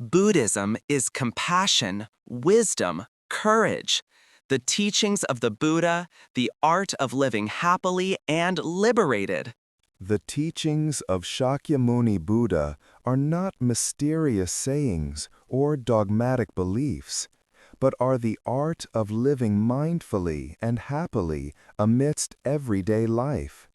Buddhism is compassion, wisdom, courage. The teachings of the Buddha, the art of living happily and liberated. The teachings of Shakyamuni Buddha are not mysterious sayings or dogmatic beliefs, but are the art of living mindfully and happily amidst everyday life.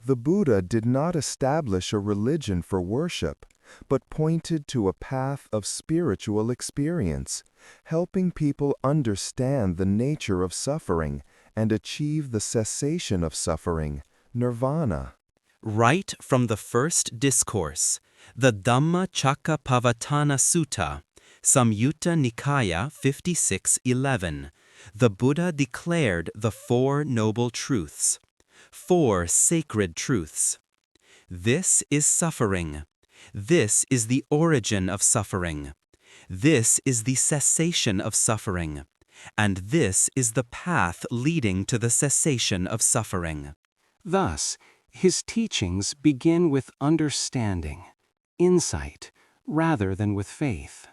The Buddha did not establish a religion for worship, but pointed to a path of spiritual experience, helping people understand the nature of suffering and achieve the cessation of suffering, Nirvana. Right from the first discourse, the Dhammacakkappavattana Sutta, Saṃyutta Nikāya 56:11, the Buddha declared the Four Noble Truths, four sacred truths. This is suffering. This is the origin of suffering. This is the cessation of suffering. And this is the path leading to the cessation of suffering. Thus, his teachings begin with understanding, insight, rather than with faith.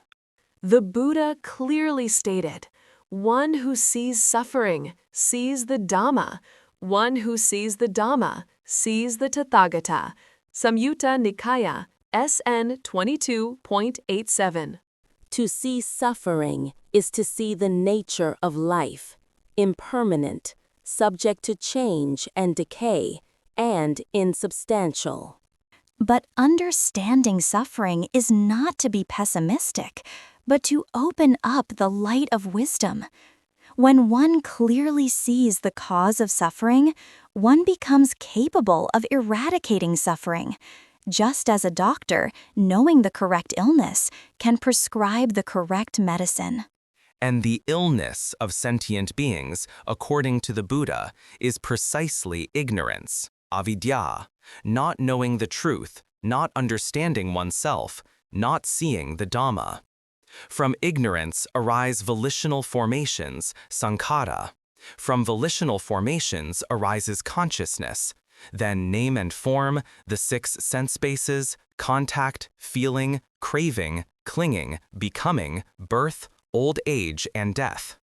The Buddha clearly stated, "One who sees suffering sees the Dhamma. One who sees the Dhamma sees the Tathāgata." Saṃyutta Nikāya, SN 22.87. To see suffering is to see the nature of life, impermanent, subject to change and decay, and insubstantial. But understanding suffering is not to be pessimistic, but to open up the light of wisdom. When one clearly sees the cause of suffering, one becomes capable of eradicating suffering, just as a doctor, knowing the correct illness, can prescribe the correct medicine. And the illness of sentient beings, according to the Buddha, is precisely ignorance, avidya, not knowing the truth, not understanding oneself, not seeing the Dhamma. From ignorance arise volitional formations, sankhara. From volitional formations arises consciousness, then name and form, the six sense bases, contact, feeling, craving, clinging, becoming, birth, old age, and death.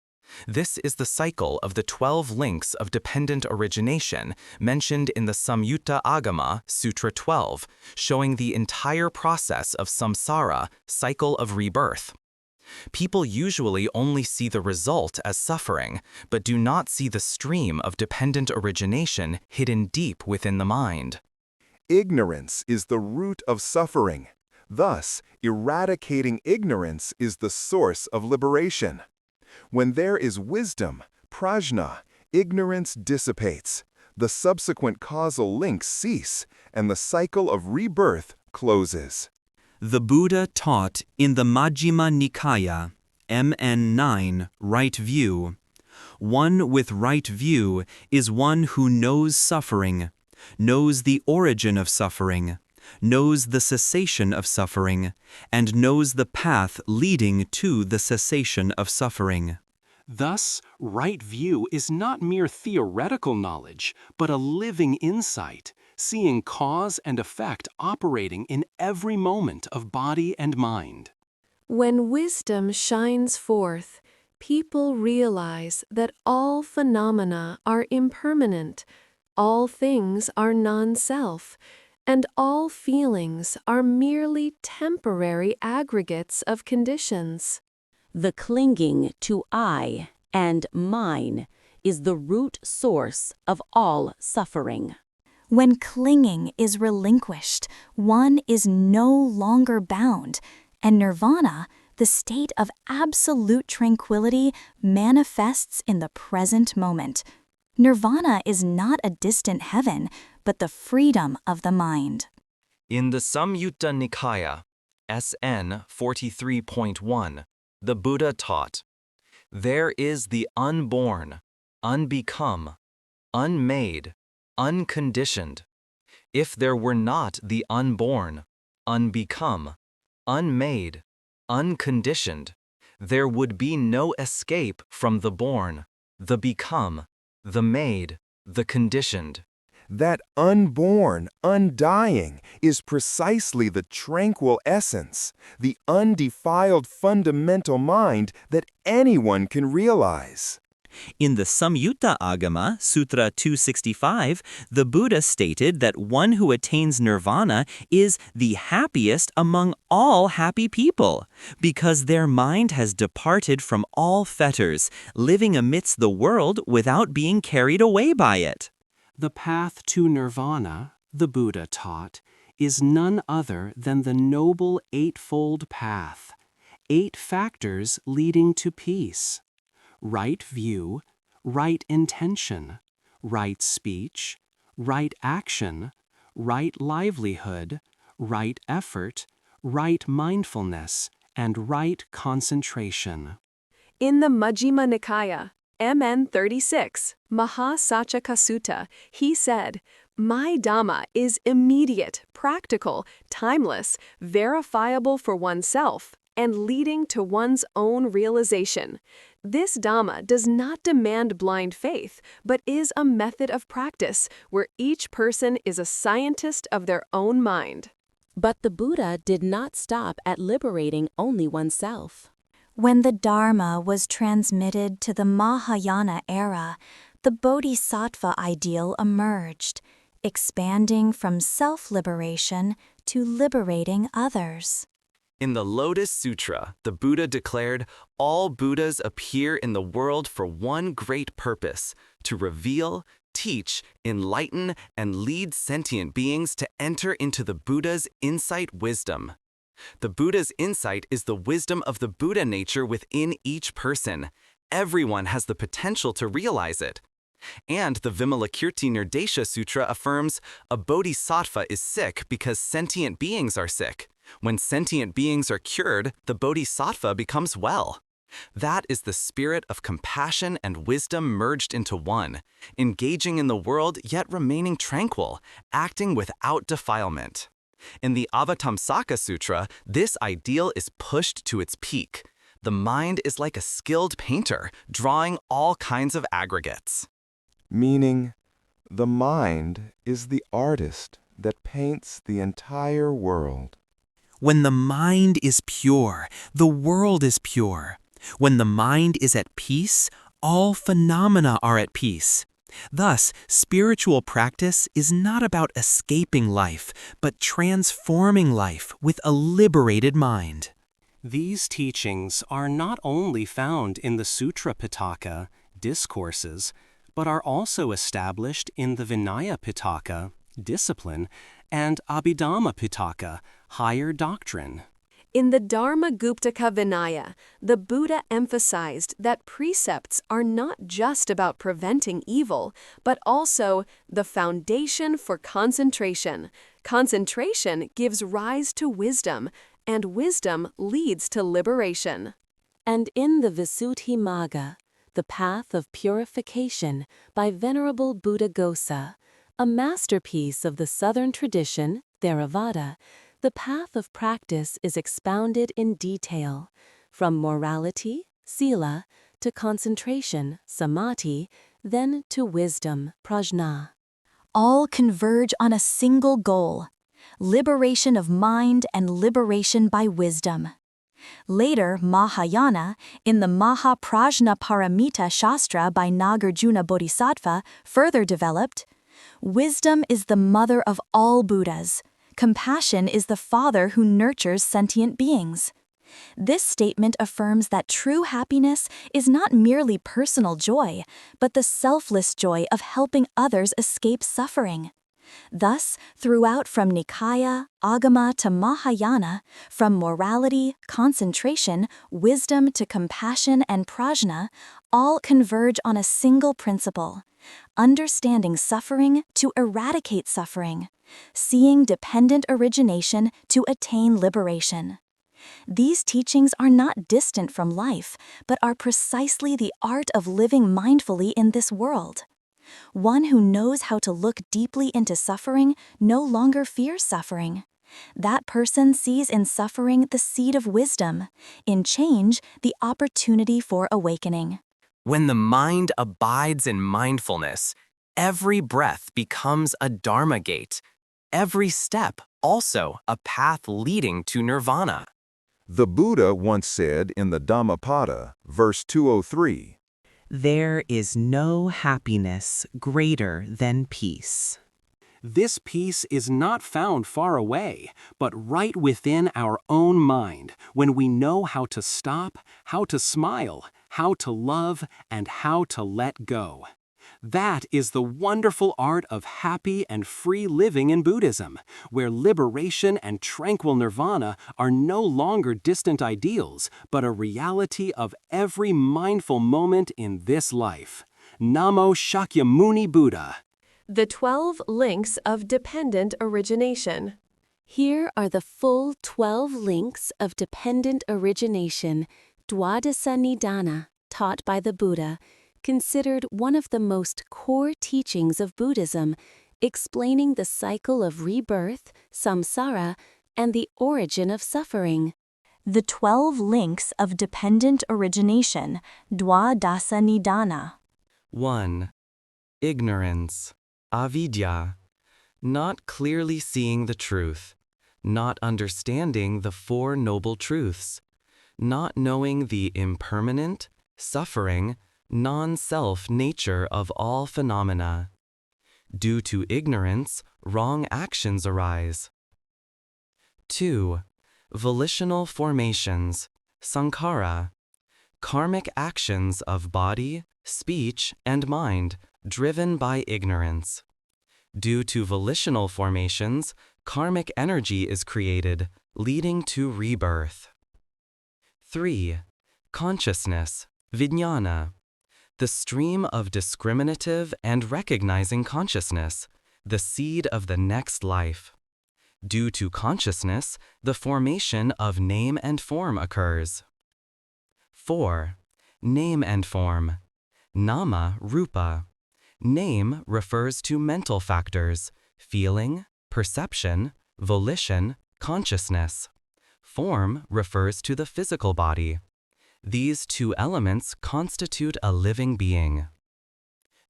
This is the cycle of the 12 links of dependent origination mentioned in the Saṃyutta Agama, Sutra 12, showing the entire process of samsara, cycle of rebirth. People usually only see the result as suffering, but do not see the stream of dependent origination hidden deep within the mind. Ignorance is the root of suffering. Thus, eradicating ignorance is the source of liberation. When there is wisdom, prajna, ignorance dissipates, the subsequent causal links cease, and the cycle of rebirth closes. The Buddha taught in the Majjhima Nikāya, MN 9, right view. One with right view is one who knows suffering, knows the origin of suffering, knows the cessation of suffering, and knows the path leading to the cessation of suffering. Thus, right view is not mere theoretical knowledge, but a living insight, seeing cause and effect operating in every moment of body and mind. When wisdom shines forth, people realize that all phenomena are impermanent, all things are non-self, and all feelings are merely temporary aggregates of conditions. The clinging to I and mine is the root source of all suffering. When clinging is relinquished, one is no longer bound, and nirvana, the state of absolute tranquility, manifests in the present moment. Nirvana is not a distant heaven, but the freedom of the mind. In the Saṃyutta Nikāya, SN 43.1, the Buddha taught, "There is the unborn, unbecome, unmade, unconditioned. If there were not the unborn, unbecome, unmade, unconditioned, there would be no escape from the born, the become, the made, the conditioned." That unborn, undying, is precisely the tranquil essence, the undefiled fundamental mind that anyone can realize. In the Saṃyutta Agama, Sutra 265, the Buddha stated that one who attains nirvana is the happiest among all happy people, because their mind has departed from all fetters, living amidst the world without being carried away by it. The path to nirvana, the Buddha taught, is none other than the noble eightfold path, 8 factors leading to peace: right view, right intention, right speech, right action, right livelihood, right effort, right mindfulness, and right concentration. In the Majjhima Nikāya, MN 36, Saṃyutta Sutta, he said, "My Dhamma is immediate, practical, timeless, verifiable for oneself, and leading to one's own realization. This Dhamma does not demand blind faith, but is a method of practice where each person is a scientist of their own mind." But the Buddha did not stop at liberating only oneself. When the Dharma was transmitted to the Mahayana era, the Bodhisattva ideal emerged, expanding from self-liberation to liberating others. In the Lotus Sutra, the Buddha declared, all Buddhas appear in the world for one great purpose: to reveal, teach, enlighten, and lead sentient beings to enter into the Buddha's insight wisdom. The Buddha's insight is the wisdom of the Buddha nature within each person. Everyone has the potential to realize it. And the Vimalakirti Nirdesha Sutra affirms, a bodhisattva is sick because sentient beings are sick. When sentient beings are cured, the bodhisattva becomes well. That is the spirit of compassion and wisdom merged into one, engaging in the world yet remaining tranquil, acting without defilement. In the Avatamsaka Sutra, this ideal is pushed to its peak. The mind is like a skilled painter, drawing all kinds of aggregates. Meaning, the mind is the artist that paints the entire world. When the mind is pure, the world is pure. When the mind is at peace, all phenomena are at peace. Thus, spiritual practice is not about escaping life, but transforming life with a liberated mind. These teachings are not only found in the Sutra Pitaka, discourses, but are also established in the Vinaya Pitaka, discipline, and Abhidhamma Pitaka, higher doctrine. In the Dharma-guptaka Vinaya, the Buddha emphasized that precepts are not just about preventing evil, but also the foundation for concentration. Concentration gives rise to wisdom, and wisdom leads to liberation. And in the Visuddhimagga, the path of purification by Venerable Buddhaghosa, a masterpiece of the southern tradition, Theravada, the path of practice is expounded in detail, from morality, sila, to concentration, samadhi, then to wisdom, prajna. All converge on a single goal: liberation of mind and liberation by wisdom. Later, Mahayana, in the Mahaprajnaparamita Shastra by Nagarjuna Bodhisattva, further developed, wisdom is the mother of all Buddhas. Compassion is the father who nurtures sentient beings. This statement affirms that true happiness is not merely personal joy, but the selfless joy of helping others escape suffering. Thus, throughout from Nikāya, Agama to Mahayana, from morality, concentration, wisdom to compassion and prajna, all converge on a single principle: understanding suffering to eradicate suffering, seeing dependent origination to attain liberation. These teachings are not distant from life, but are precisely the art of living mindfully in this world. One who knows how to look deeply into suffering no longer fears suffering. That person sees in suffering the seed of wisdom, in change the opportunity for awakening. When the mind abides in mindfulness, Every breath becomes a Dharma gate. Every step also a path leading to Nirvana. The Buddha once said in the Dhammapada, verse 203, There is no happiness greater than peace. This peace is not found far away, but right within our own mind when we know how to stop, how to smile, how to love, and how to let go. That is the wonderful art of happy and free living in Buddhism, where liberation and tranquil nirvana are no longer distant ideals, but a reality of every mindful moment in this life. Namo Shakyamuni Buddha. The 12 links of dependent origination. Here are the full 12 links of dependent origination, Dwadasa Nidana, taught by the Buddha, considered one of the most core teachings of Buddhism, explaining the cycle of rebirth, samsara, and the origin of suffering. The 12 links of dependent origination, Dwadasa Nidana. 1. Ignorance, avidya, not clearly seeing the truth, not understanding the Four Noble Truths, not knowing the impermanent, suffering, non-self nature of all phenomena. Due to ignorance, wrong actions arise. 2. Volitional formations, sankhara, karmic actions of body, speech, and mind, driven by ignorance. Due to volitional formations, karmic energy is created, leading to rebirth. 3. Consciousness, vijnana, the stream of discriminative and recognizing consciousness, the seed of the next life. Due to consciousness, the formation of name and form occurs. 4. Name and form, nama, rupa. Name refers to mental factors, feeling, perception, volition, consciousness. Form refers to the physical body. These two elements constitute a living being.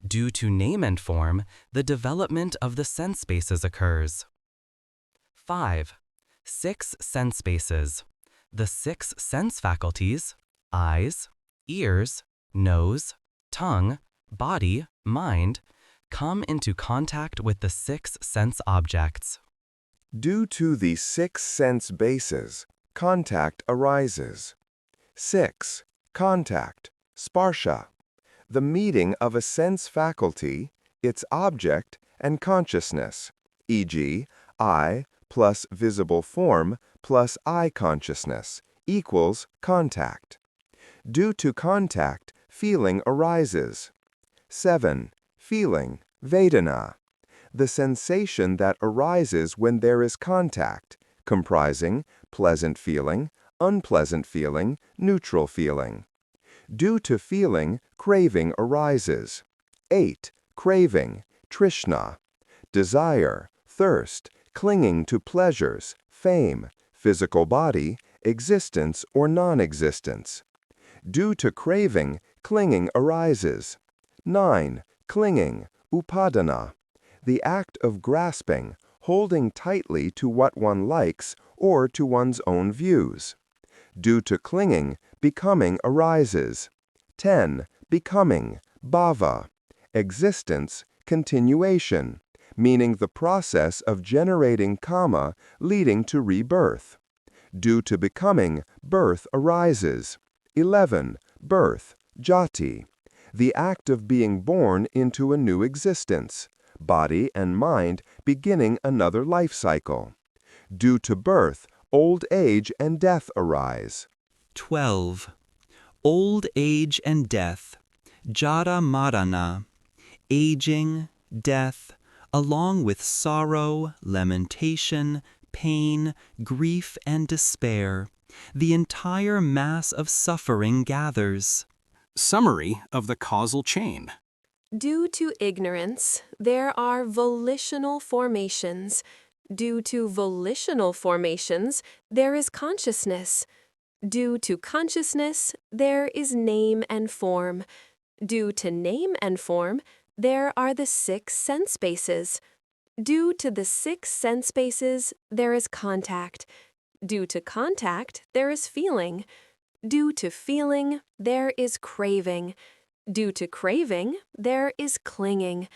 Due to name and form, the development of the sense bases occurs. 5. 6 sense bases. The 6 sense faculties, eyes, ears, nose, tongue, body, mind, come into contact with the 6 sense objects. Due to the 6 sense bases, contact arises. 6. Contact, sparsha, the meeting of a sense faculty, its object, and consciousness, e.g., eye plus visible form plus eye consciousness equals contact. Due to contact, feeling arises. 7. Feeling, vedana, the sensation that arises when there is contact, comprising pleasant feeling, unpleasant feeling, neutral feeling. Due to feeling, craving arises. 8. Craving, trishna, desire, thirst, clinging to pleasures, fame, physical body, existence or non-existence. Due to craving, clinging arises. 9. Clinging, upadana, the act of grasping, holding tightly to what one likes or to one's own views. Due to clinging, becoming arises. 10. Becoming, bhava, existence, continuation, meaning the process of generating karma leading to rebirth. Due to becoming, birth arises. 11. Birth, jati, the act of being born into a new existence, body and mind beginning another life cycle. Due to birth, old age and death arise. 12. Old age and death, jara marana, aging, death, along with sorrow, lamentation, pain, grief, and despair, the entire mass of suffering gathers. Summary of the causal chain. Due to ignorance, there are volitional formations. Due to volitional formations, there is consciousness. Due to consciousness, there is name and form. Due to name and form, There are the 6 sense bases. Due to the 6 sense bases, there is contact. Due to contact, there is feeling. Due to feeling, there is craving. Due to craving, there is clinging.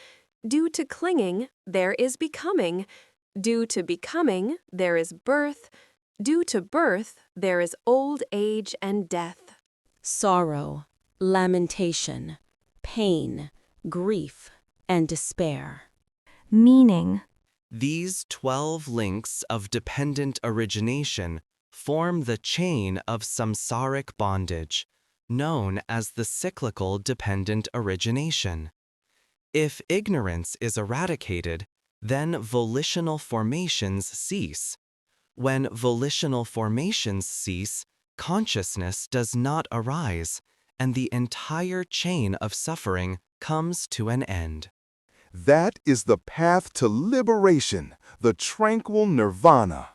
Due to clinging, there is becoming. Due to becoming, there is birth. Due to birth, there is old age and death. Sorrow, lamentation, pain, grief, and despair. Meaning. These 12 links of dependent origination form the chain of samsaric bondage, known as the cyclical dependent origination. If ignorance is eradicated, then volitional formations cease. When volitional formations cease, consciousness does not arise, and the entire chain of suffering comes to an end. That is the path to liberation, the tranquil nirvana.